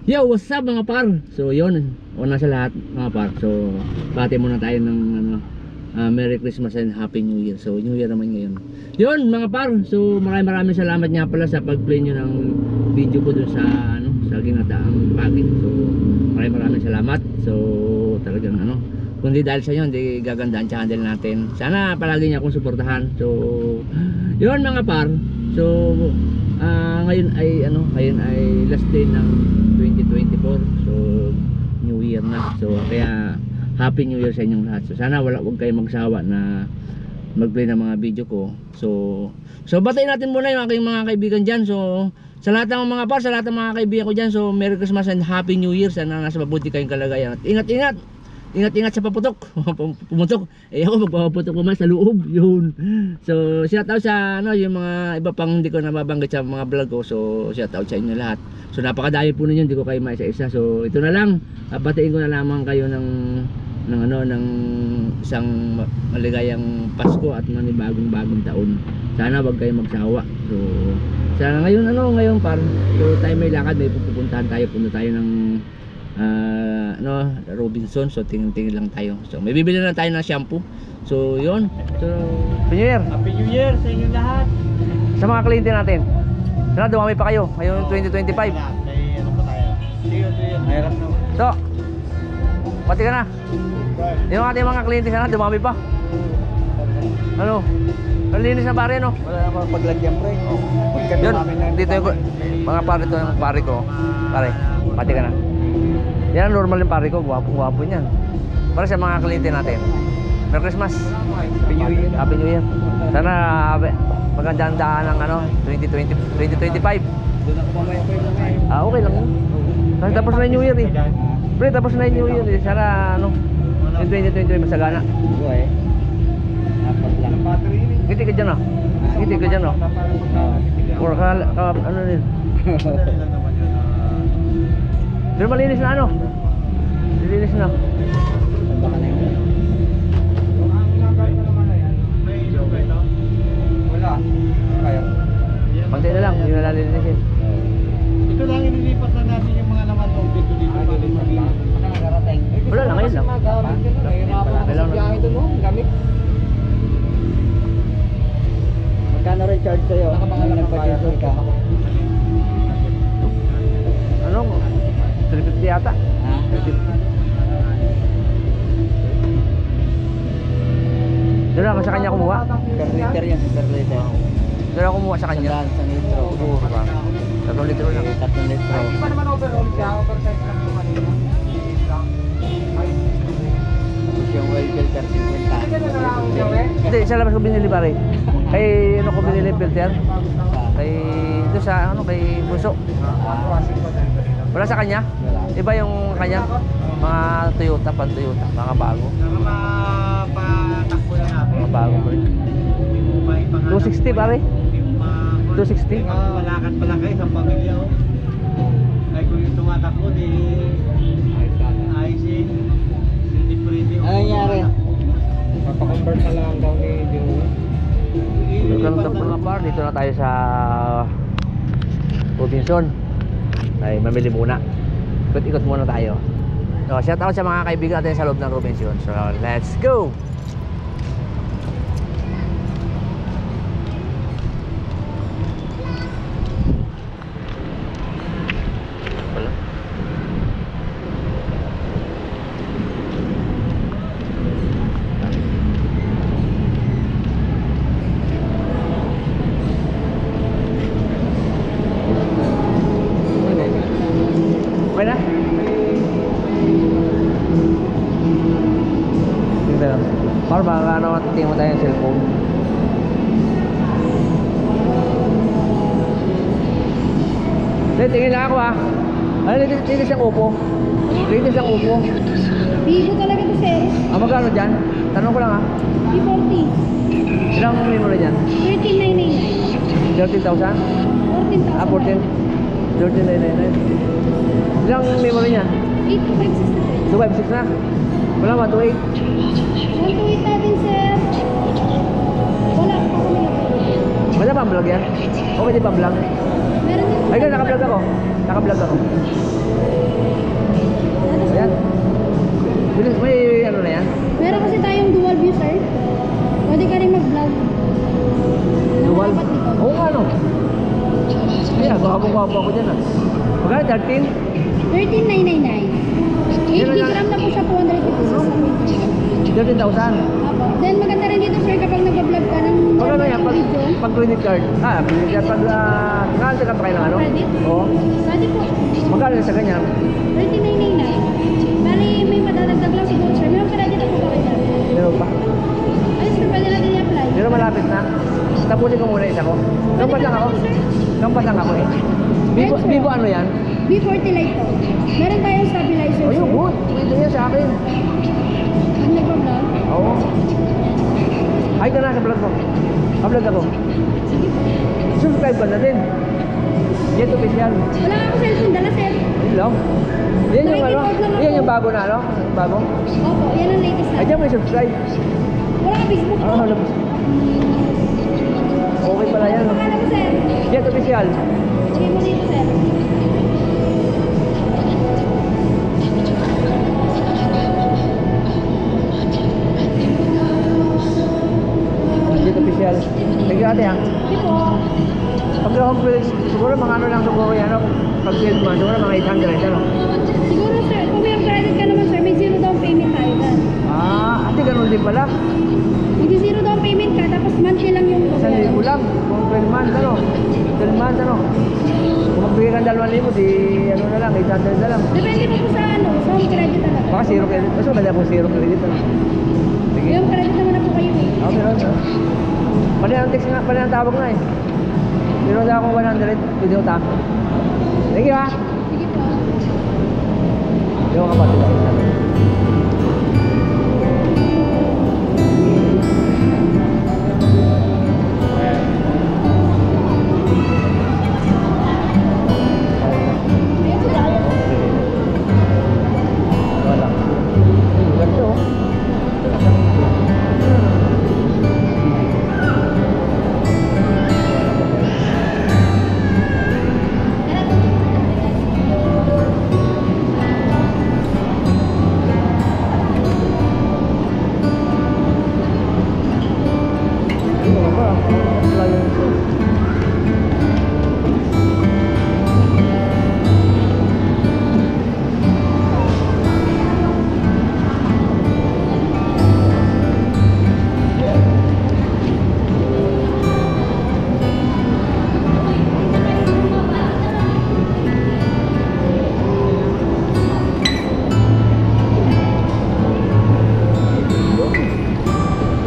Yo, what's up mga par? So yun, una sa lahat mga par. So bati muna tayo ng Merry Christmas and Happy New Year. So New Year naman ngayon. Yun mga par. So maraming salamat nga pala sa pag-play nyo ng video ko dun sa sa Ginataang Pagit. So maraming salamat. So talagang kung di dahil sa inyo, hindi gaganda ang channel natin. Sana palagi niya akong suportahan. So yun mga par. So ngayon ay last day ng 2024. So New Year na. So kaya Happy New Year sa inyong lahat. So sana wag kayong magsawa na mag-play ng mga video ko. So batayin natin muna yung aking mga kaibigan dyan. So sa lahat ng mga par, sa lahat ng mga kaibigan ko dyan, so Merry Christmas and Happy New Year. Sana nasa mabuti kayong kalagayan. At ingat sa paputok. Pumutok. Ako magpapaputok naman sa loob. Yun. So shout out sa yung mga iba pang hindi ko nababanggit sa mga vlog ko. So shout out sa inyo lahat. So napakadami po ninyo, hindi ko kayo maisa-isa. So ito na lang. Batiin ko na lamang kayo ng isang maligayang Pasko at bagong taon. Sana wag kayong magsawa. So sana ngayon par. So tayo may lakad, may pupuntahan tayo. Punta tayo ng Robinson. So tingin lang tayo. So may bibili na tayo ng shampoo. So yun. So Happy New Year. Happy New Year sa inyo lahat. Sa mga kliyente natin. Sana dumami pa kayo ngayong 2025. May ano pa tayo? Mayroon na. So pati ka na. Yung ating mga kliyente sana dumami pa. Nalinis na pare Wala na akong paglagyan pre. Yun, dito yung mga pare to yung pare ko. Pare, pati ka na. Yan normal yung pare ko, gwapo niyan. Para sa mga kliyente natin. Merry Christmas. Happy New Year. Happy New Year. Sana magandang daan ng 2025. Doon ako mamaya po. Okay lang yun. Kasi tapos na yung New Year eh. Pre, tapos na yung New Year eh. Sana yung 2025 masagana. Okay. Dapat lang. Ngiti ka dyan Ngiti ka dyan Or ano rin. Pero malinis na Malinis na. Baka na yun. Wala. Kaya. Pantay na lang, hindi na lalinisin. Ito lang inilipat na natin yung mga naman tubig dito dito. Wala lang, ngayon lang. Magkano rin charge sa'yo? Nagpa-charge ka? 350 yata. 350. Doon ako sa kanya kumuha. Per liter yan, per liter. Doon ako kumuha sa kanya. Isang litro. Oo, ba? 3 litro lang. 3 litro. Hindi pa naman overall siya, oversize lang po kanina. Tapos yung oil filter, 50. Ganun na lang ang gawin. Hindi, sa labas ko binili pare. Kay ko binili filter. Kay ito sa kay Bunso. Wala sa kanya? Wala. Iba yung kanya. Mga Toyota, pan Toyota, mga bago. Patakbo na natin. Mga bago pa rin. 260 pare. 260. Malakad pala kayo sa pamilya. Ay kung yung tumatakbo, ayusin. Hindi pwede. Ano nangyari? Papakonvert na lang daw ni Joey. Welcome to mga par. Dito na tayo sa Robinson. Ay, mamili muna. Ikot-ikot muna tayo. So, shout out sa mga kaibigan natin sa loob ng Robinson. So, let's go! Wala. Okay na? Tingnan. Para baka tingin mo tayo yung cellphone. Tingin lang ako linis ang upo. Linis ang upo. Bigo talaga to sir. Magkano dyan? Tanong ko lang B40. Ilang memory dyan? 13,999. 13,000? 14,000. 14? 13,999. Ilang memory niya? 8,563. 256 na? Wala 128? 128 natin sir. Wala pa ako nilagay. Wala pa ang vlog yan? O pwede pa vlog? Meron din. Ay, naka-vlog ako. Naka-vlog ako. gwapo ako dyan ah. Magkano? 13? 13,999. 80 gram na po siya, 256. 13,000. Opo. Then maganda rin dito sir kapag nag-vlog ka ng Magkano yan? video. Pag credit card. Credit card. Pag nakakalta ka pa kayo ng ano? Credit? Oo. Pwede po. Magkano sa ganyan? 13,999. Bali, may madadagdag lang siguro sir. Meron credit ako ba kayo? Meron pa. Ayos sir, pwede natin i-apply. Pero malapit na. Tapunin ko muna isa ko. Kampas lang ako. Kampas lang ako eh. Vivo ano yan? B40 Lite po. Meron tayong stabilizer. Oh, yung good. Pwede yan sa akin. Ang nagpa-vlog? Oo. Ay ka na sa vlog ko. Ka-vlog ako. Sige po. Subscribe ka na din. Jet official. Wala nga ako cellphone dala sir. Ayun lang. Yan yung ano? Yan yung bago na ano? Bago? Opo, yan ang latest na. Ay, diyan may subscribe. Wala ka Facebook po. Ano? Okay pala yan. Ano pangalan mo sir? Jet official. Sige mo dito sir. Jet official. Thank you ate ha. Sige po. Pag home field, siguro mga ano lang siguro yan. Ano? Pag field mo, siguro mga 800 ano? Siguro sir, kung may credit ka naman sir, may zero down payment tayo dyan. Ate ganun din pala. Hindi zero down payment ka, tapos monthly lang yung Isang libo lang. Kung 12 months ano? 12 months ano? Kung magbigay ka ng 2,000, di ano na lang, 800 na lang. Depende po po sa ano, sa home credit talaga. Baka zero credit. Mas maganda kung zero credit ano? Sige. Yung credit naman na po kayo eh. Okay lang. Pwede ang text nga, pwede ang tawag nga eh. Pero na akong 100, pwede ko ta. Thank you ha. Sige po. Hindi ko kapatid ako. Wala. Ganito oh. Ano ba? Wala yung ito.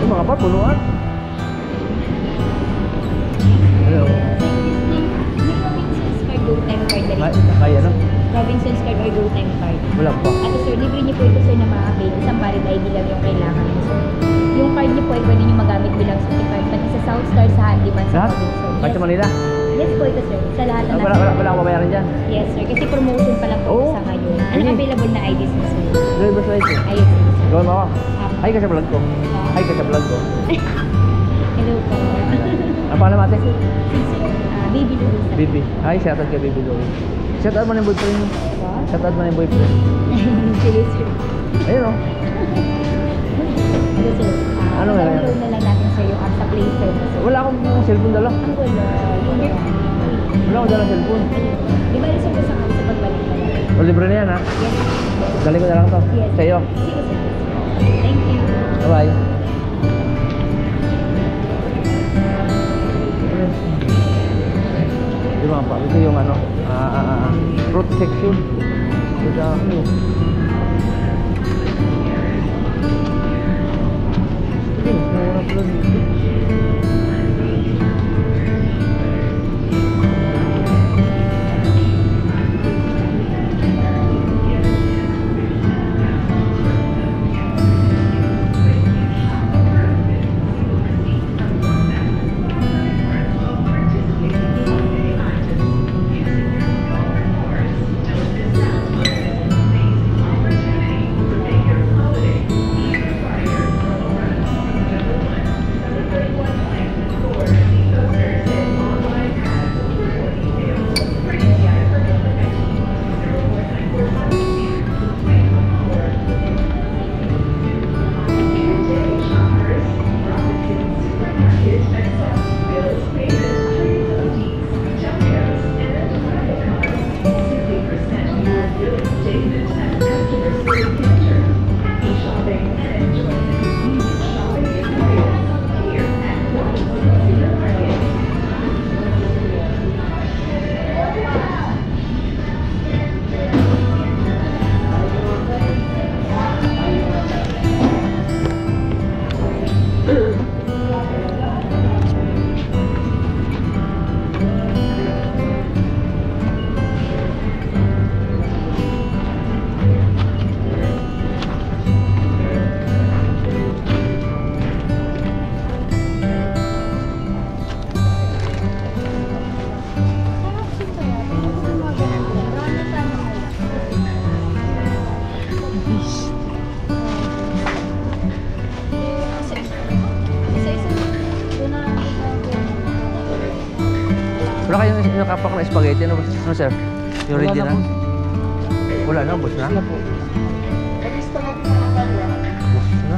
Yung mga par, punuan. Hello. Robinson's card, go time card na rin. Kaya no? Robinson's card or go time card. Wala pa. At sir, libre niyo po ito sir na makakabit. Isang valid ID lang yung kailangan niyo sir. Yung card niyo po ay pwede niyo magamit bilang suki card. Pati sa Southstar sa Handyman sa Lahat? Robinson. Kahit sa Manila? Yes po ito sir. Sa lahat na Wala akong babayaran dyan. Yes sir. Kasi promotion pa lang po Oo. sa ngayon. Ano Sige. available na IDs mo sir? Driver's license. Ayun sir. Gawin mo ako. Ah, Ay ka sa vlog ko. Ay ka sa vlog ko. Hello po. Ano pa naman ate? Baby Lou sir. Bibi. Ay, shoutout kay Bibi Louie. Shoutout mo na yung boyfriend mo. What? Shoutout mo na yung boyfriend. Sige sir. Ayun o. Ano sir? Ano nga yan? Download na lang natin sir yung app sa Play Store mo sir. Wala akong cellphone dala. Ang gulo. Wala akong dala cellphone. Di ba isa ko sa pagbalik na lang? O libre na yan ha. Yes. Dali ko na lang to. Yes. Sa iyo. Sige, sir. Thank you. Bye-bye. Di ba pa? Ito yung ano, fruit section. Ito dami. Sige, mas mura pala dito. spaghetti. Ano, ano sir? Yung Wala na original? po. Wala na, boss na? Sila po. Pati spaghetti na lang tayo. Boss na.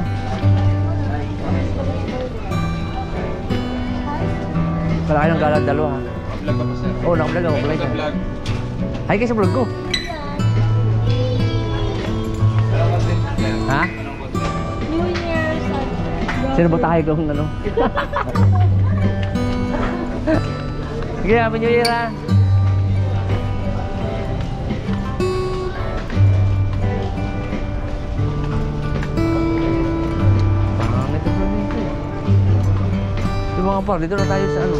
Kalaki ng galang dalawa ha. Vlog ka pa sir. Oo, nakablog ako. Vlog. Vlog. Ay, kayo sa vlog ko. Ha? New Year's. Sino ba tayo kung ano? Sige, Happy New Year ha. Pangit ang planeta eh. Yung mga par, dito na tayo sa ano.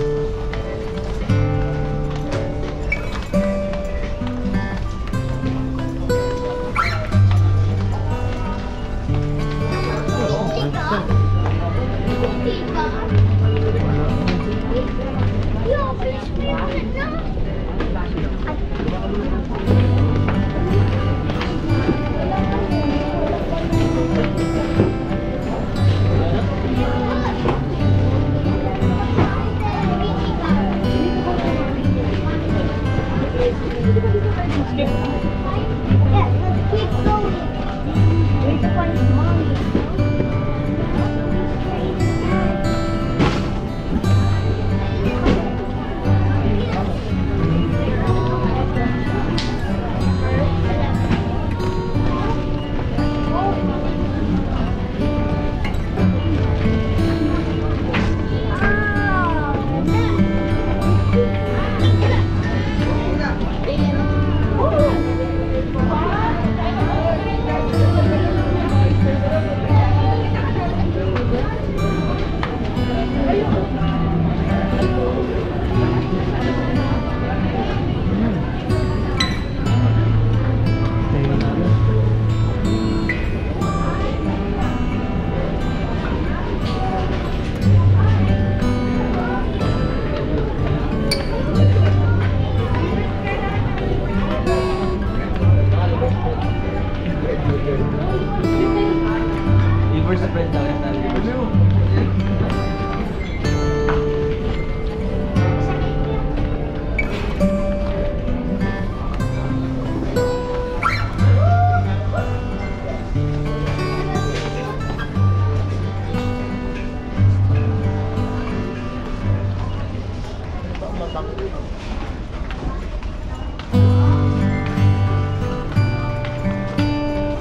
Liver spread daw yan tayo.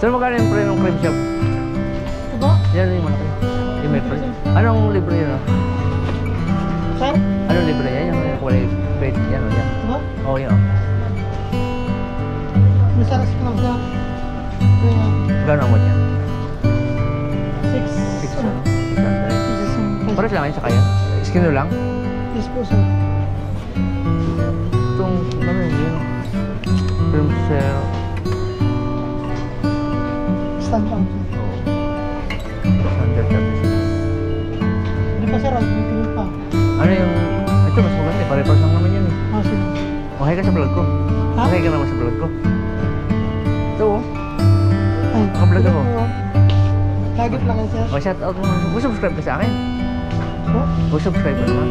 Sir, magkano yung pre ng crib shop? Ito ba? Yan yung malaki. Yung may pre. Anong libre yun? Sir? Anong libre yan? Yung kulay plate. Yan o yan. Ito ba? Oo, yan o. May saras ko lang siya. Kaya, Gano'n mo yan? 6. 600. Pares lang yun sa kaya? Skin lang? Yes po, sir. Itong, ano yun? Film sale. Stand lang, sir. Standard services. Hindi pa, sir. May pinil pa. Ano yung... Ito, mas maganda. Pare-pares lang naman yan eh. Ah, sige. Okay ka sa vlog ko. Ha? Okay ka naman sa vlog ko. Ito oh. Ay, Nakablog ako. Lagi lang yan, sir. O, shout out mo. Huwag subscribe ka sa akin. Po? Huwag subscribe ka naman.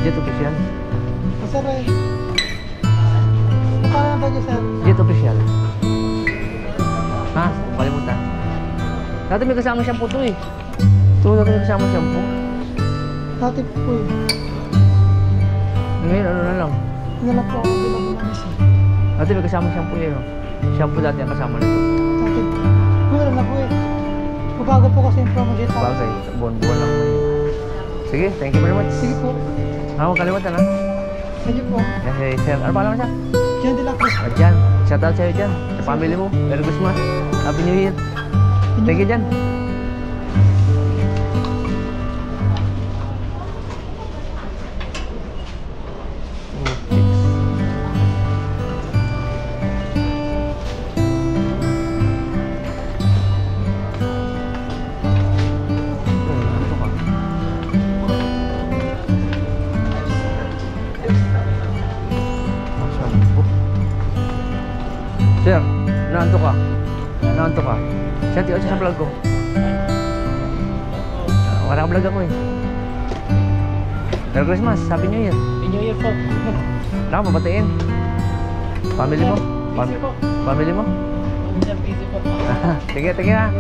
Jet official. Ah, sir, eh. Paano ba niyo, sir? Jet official. Ha? Kalimutan. Dati may kasama shampoo to eh. Ito dati may kasama shampoo. Dati po eh. Ngayon ano na lang. Nala po ako binabunan siya. Dati may kasama shampoo yun. Shampoo dati ang kasama nito. Dati. Wala na po eh. Mabago po kasi yung promo dito. Bagay. Buwan-buwan lang. Sige, thank you very much. Sige po. Huwag kalimutan ha. Thank you po. Kasi sir, ano pa lang siya? Diyan din lang po. Jan, shout out sa'yo dyan. Sa family mo. Merry Christmas. Happy New Year. Thank you Jan. Sir, naanto ka? Naanto ka? Siyati o sa vlog ko. Wala ka vlog ako eh. Merry Christmas, Happy New Year. New Year po. Saan ka papatiin? Family mo? Family mo? Sige, sige ha.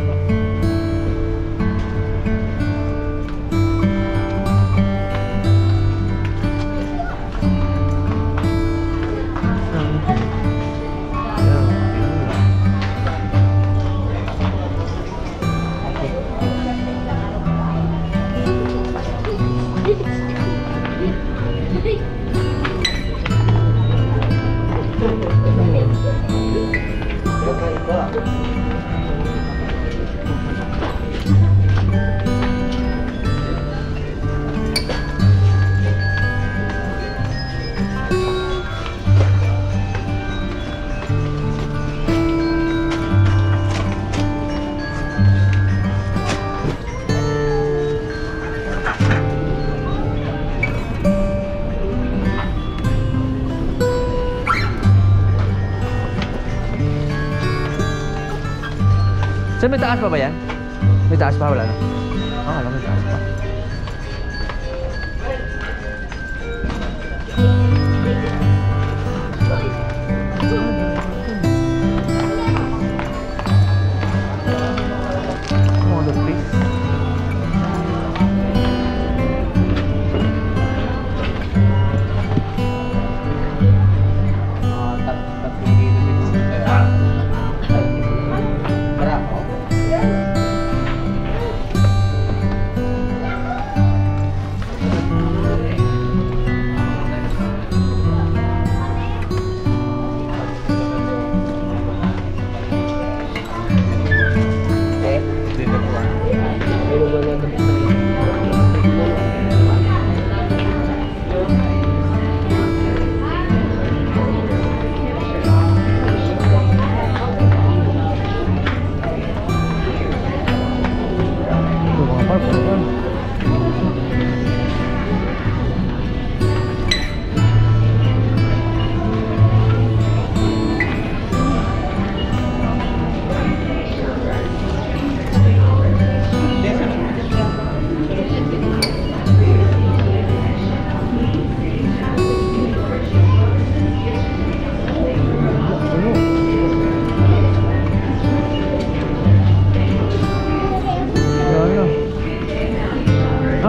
So may taas pa ba yan? May taas pa? Wala na? Alam may taas pa. Model please.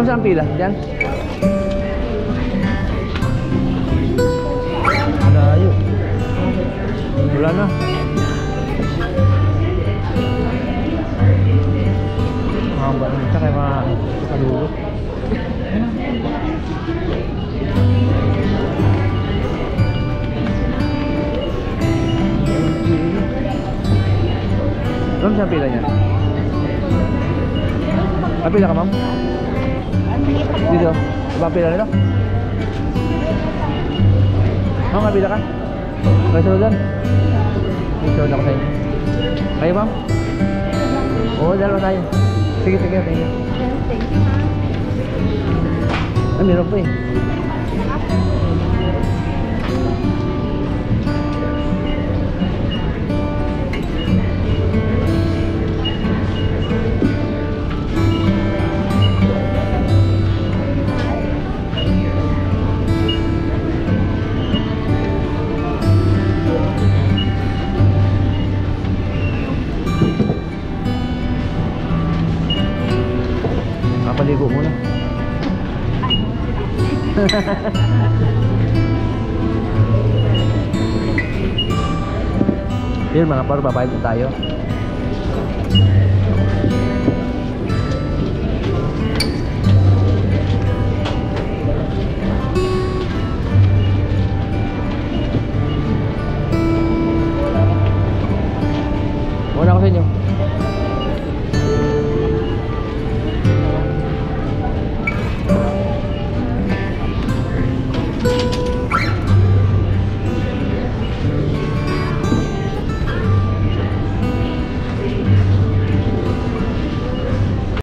Saan pila? Diyan? Layo. Wala na. Mahaba na siya kaya makadulo. Saan pila niya? Pila ka, ma'am? Dito, papila nito? Kapila ka? May sunod doon? May sunod ako sa inyo. Kayo, ma'am? Oo, dalawa tayo. Sige, sige, thank you. Thank you, ma'am. Meron po eh. Paligo muna. Yun mga par, babayad na tayo.